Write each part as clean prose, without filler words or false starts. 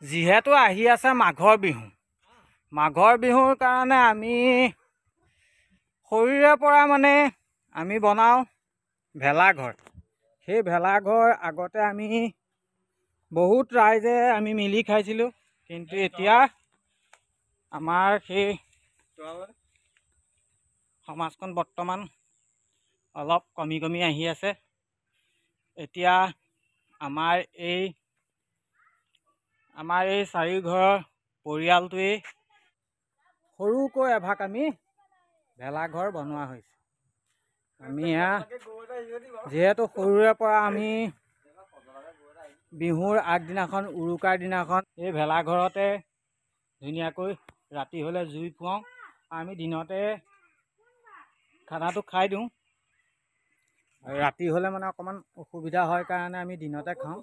যিহেতু আহি আছে মাঘৰ বিহুৰ কাৰণে আমি শৰীৰৰ পৰা মানে আমি বনাওঁ ভেলাঘৰ। সেই ভেলাঘৰ আগতে আমি বহুত ৰাইজে আমি মিলি খাইছিলোঁ, কিন্তু এতিয়া আমাৰ সেই সমাজখন বৰ্তমান অলপ কমি আহি আছে। এতিয়া আমাৰ এই চাৰিঘৰৰ পৰিয়ালটোৱেই সৰুকৈ এভাগ আমি ভেলাঘৰ বনোৱা হৈছে। আমি যিহেতু সৰুৰে পৰা আমি বিহুৰ আগদিনাখন উৰুকাৰ দিনাখন এই ভেলাঘৰতে ধুনীয়াকৈ ৰাতি হ'লে জুই ফুৱাওঁ। আমি দিনতে খানাটো খাই দিওঁ, ৰাতি হ'লে মানে অকণমান অসুবিধা হয় কাৰণে আমি দিনতে খাওঁ।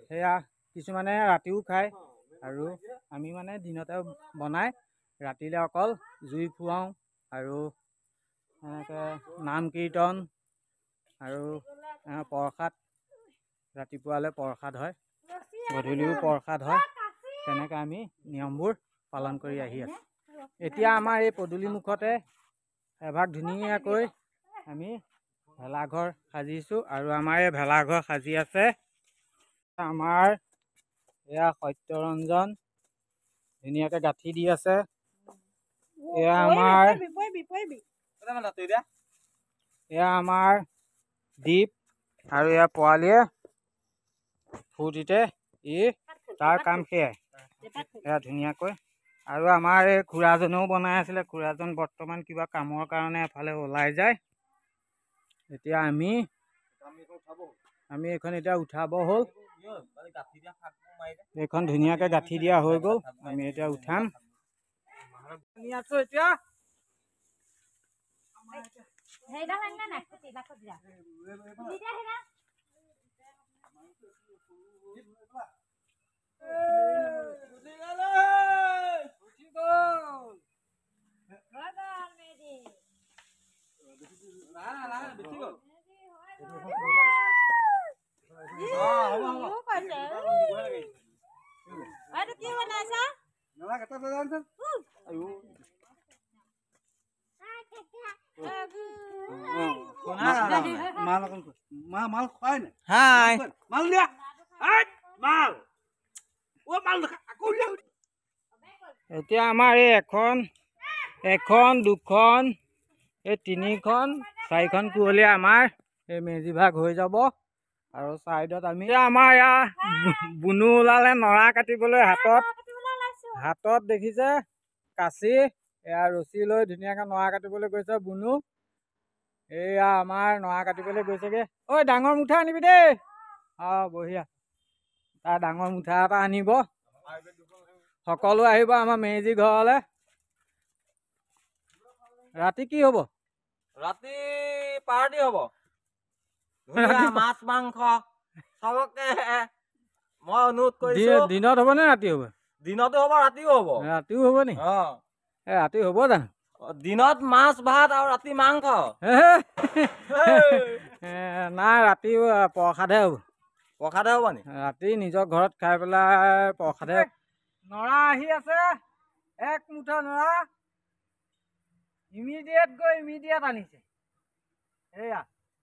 সেয়া কিছুমানে ৰাতিও খায় আৰু আমি মানে দিনতে বনাই ৰাতিলৈ অকল জুই ফুৱাওঁ আৰু এনেকৈ নাম কীৰ্তন আৰু প্ৰসাদ, ৰাতিপুৱালৈ প্ৰসাদ হয়, গধূলিও প্ৰসাদ হয়। তেনেকৈ আমি নিয়মবোৰ পালন কৰি আহি আছোঁ। এতিয়া আমাৰ এই পদূলিমুখতে এভাগ ধুনীয়াকৈ আমি ভেলাঘৰ সাজিছোঁ আৰু আমাৰ এই ভেলাঘৰ সাজি আছে আমাৰ এয়া সত্যৰঞ্জন, ধুনীয়াকৈ গাঁঠি দি আছে। এয়া আমাৰ দ্বীপ আৰু এয়া পোৱালীয়ে ফূৰ্তিতে তাৰ কাম সেয়াই এয়া ধুনীয়াকৈ। আৰু আমাৰ এই খুৰাজনেও বনাই আছিলে, খুৰাজন বৰ্তমান কিবা কামৰ কাৰণে এফালে ওলাই যায়। এতিয়া আমি এইখন এতিয়া উঠাব হ'ল, এইখন ধুনীয়াকৈ গাঁঠি দিয়া হৈ গ'ল। আমি এতিয়া উঠাম। আছো এতিয়া এতিয়া আমাৰ এই এখন দুখন এই তিনিখন চাৰিখন কুঁৱলীয়া আমাৰ এই মেজি ভাগ হৈ যাব। আৰু চাইডত আমি আমাৰ ইয়াৰ বুনু ওলালে নৰা কাটিবলৈ হাতত দেখিছে কাচি, এয়া ৰছী লৈ ধুনীয়াকৈ নৰা কাটিবলৈ গৈছে বুনু। এয়া আমাৰ নৰা কাটিবলৈ গৈছেগে। ঐ ডাঙৰ মুঠা আনিবি দেই। বঢ়িয়া, তাৰ ডাঙৰ মুঠা এটা আনিব। সকলো আহিব আমাৰ মেজি ঘৰলৈ। ৰাতি কি হ'ব? ৰাতি পাৰ্টি হ'ব, মাছ মাংস চবকে মই অনুৰোধ কৰিছো। দিনত হ'ব নে ৰাতি হ'ব? দিনতো হ'ব, ৰাতিও হ'ব। ৰাতিও হ'ব নি? ৰাতি হ'ব জানো? দিনত মাছ ভাত আৰু ৰাতি মাংস। নাই, ৰাতি প্ৰসাদহে হ'ব। প্ৰসাদহে হ'ব নি? ৰাতি নিজৰ ঘৰত খাই পেলাই প্ৰসাদহে। নৰা আহি আছে, এক মুঠা নৰা ইমিডিয়েট আনিছে। এয়া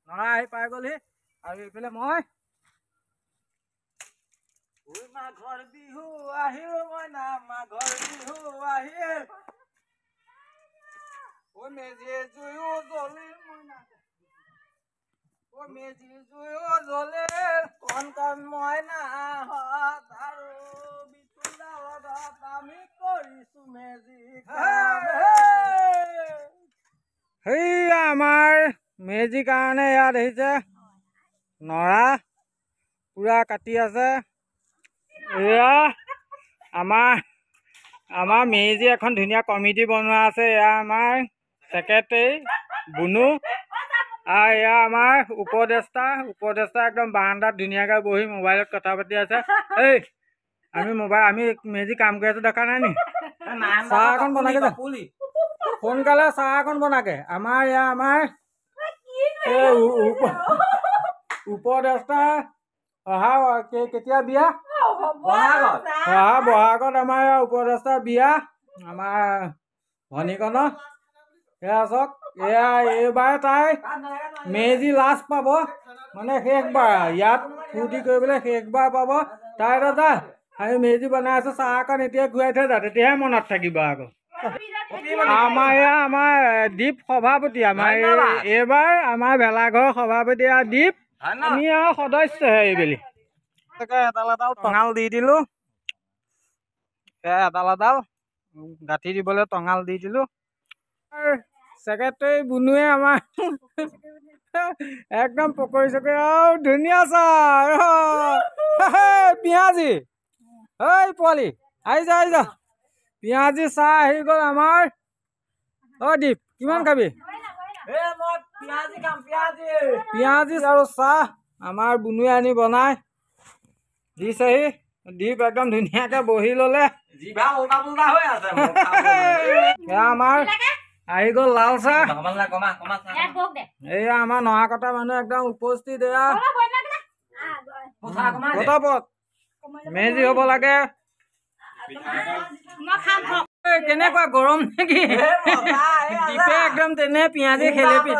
নৰা আহি পাই গ'লহি। আৰু এইফালে মই মাঘৰ বিহু আহিল, মইনা মাঘৰ বিহু আহিল, মেজিয়ে জুয়ো জ্বলিল, মেজি জুয়ো জ্বলিল, কণ কণ মইনা আৰু আমি কৰিছো মেজি। সেইয়া আমাৰ মেজিৰ কাৰণে ইয়াত আহিছে নৰা পুৰা কাটি আছে। এয়া আমাৰ মেজি এখন ধুনীয়া কমিটি বনোৱা আছে। এয়া আমাৰ ছেক্ৰেটাৰী বুনু আৰু এয়া আমাৰ উপদেষ্টা একদম বাৰান্দাত ধুনীয়াকৈ বহি মোবাইলত কথা পাতি আছে। আমি মেজি কাম কৰি আছো, দেখা নাই নি? চাহ এখন বনাকে যা, সোনকালে চাহ এখন বনাকে। আমাৰ উপদেষ্টা অহা কেতিয়া বিয়া? অহা বহাগত আমাৰ উপদেষ্টা বিয়া আমাৰ ভনীকণৰ এয়া চাওক এয়া এইবাৰ তাই মেজি লাষ্ট পাব মানে শেষবাৰ ইয়াত ফূৰ্তি কৰিবলৈ শেষবাৰ পাব তাই দাদা আমি মেজি বনাই আছো চাহ অকণ এতিয়া ঘূৰাই থৈ যা তেতিয়াহে মনত থাকিব আকৌ আমাৰ দ্বীপ সভাপতি আমাৰ এইবাৰ আমাৰ ভেলাঘৰ সভাপতি দ্বীপ আমি আৰু সদস্যহে এইবেলি এডাল টঙাল দি দিলো এডাল গাঁঠি দিবলৈ টঙাল দি দিলো ছেক্ৰেটাৰী বুনুৱে আমাৰ একদম পকৰি চকৰি আৰু ধুনীয়া চাহ পিঁয়াজী ঐ পোৱালি আহি যা পিঁয়াজী চাহ আহি গ'ল আমাৰ অ দীপ কিমান খাবি পিঁয়াজী আৰু চাহ আমাৰ বুনুৱে আনি বনাই দিছেহি দীপ একদম ধুনীয়াকে বহি ললে আমাৰ আহি গ'ল লাল চাহ এয়া আমাৰ নহা কটা মানুহ একদম উপস্থিত এয়া পটাপট মেজি হ'ব লাগে কেনেকুৱা গৰম নেকি দীপে একদম তেনে পিঁয়াজী খেলেপি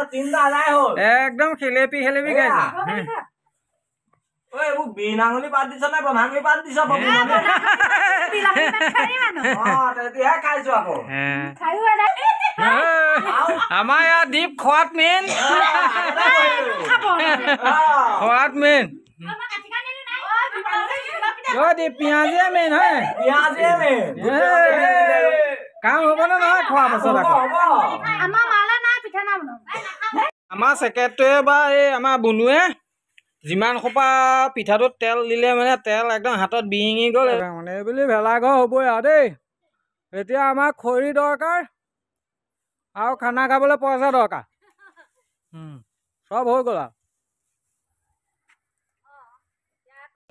একদম খেলেপি খাইছে বিনাঙুলি পাত দিছ নে বনাঙুলি পাত দিছ আমাৰ ইয়াত দীপ খোৱাত মেইন দীপ পিঁয়াজীয়ে মেইন হয় কাম হ'ব নে নহয় খোৱা পাছত আকৌ আমাৰ ছেক্ৰেটাৰীয়ে বা এই আমাৰ বুনুৱে যিমান সোপা পিঠাটোত তেল দিলে মানে তেল একদম হাতত বিৰিঙি গ'ল মানে এইবুলি ভেলাঘৰ হ'বই আৰু দেই এতিয়া আমাক খৰি দৰকাৰ আৰু খানা খাবলৈ পইচা দৰকাৰ চব হৈ গ'ল আৰু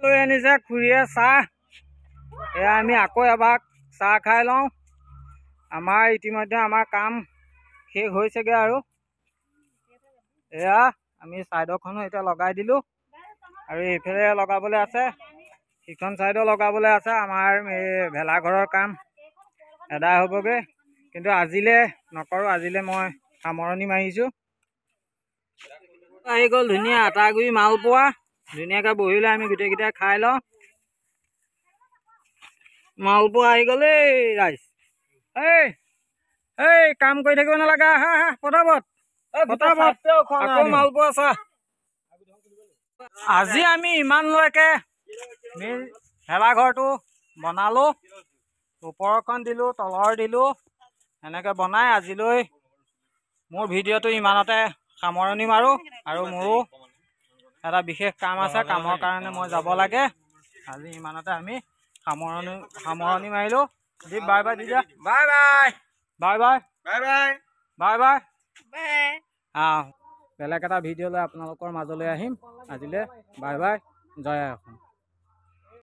লৈ আনিছে খুৰীয়ে চাহ এয়া আমি আকৌ এবাৰ চাহ খাই লওঁ আমাৰ ইতিমধ্যে আমাৰ কাম শেষ হৈছেগৈ আৰু এয়া আমি চাইডৰখনো এতিয়া লগাই দিলোঁ আৰু এইফালে লগাবলৈ আছে সিখন চাইডো লগাবলৈ আছে আমাৰ এই ভেলাঘৰৰ কাম এদায় হ'বগৈ কিন্তু আজিলৈ নকৰোঁ আজিলৈ মই সামৰণি মাৰিছোঁ আহি গ'ল ধুনীয়া আটাগুৰি মালপোৱা ধুনীয়াকৈ বহিলৈ আমি গোটেইকেইটাই খাই লওঁ মালপোৱা আহি গ'ল এই ৰাইজ এই কাম কৰি থাকিব নালাগে হা পটাপট আকৌ মালপোৱা চাহ আজি আমি ইমানলৈকে ভেলাঘৰটো বনালোঁ ওপৰখন দিলোঁ তলৰ দিলোঁ এনেকৈ বনাই আজিলৈ মোৰ ভিডিঅ'টো ইমানতে সামৰণি মাৰোঁ আৰু মোৰো এটা বিশেষ কাম আছে কামৰ কাৰণে মই যাব লাগে আজি ইমানতে আমি সামৰণি মাৰিলোঁ দীপ বাই বাই দিদা বাই বাই বেলেগ এটা ভিডিঅ' লৈ আপোনালোকৰ মাজলৈ আহিম আজিলৈ বাই বাই জয় আই অসম।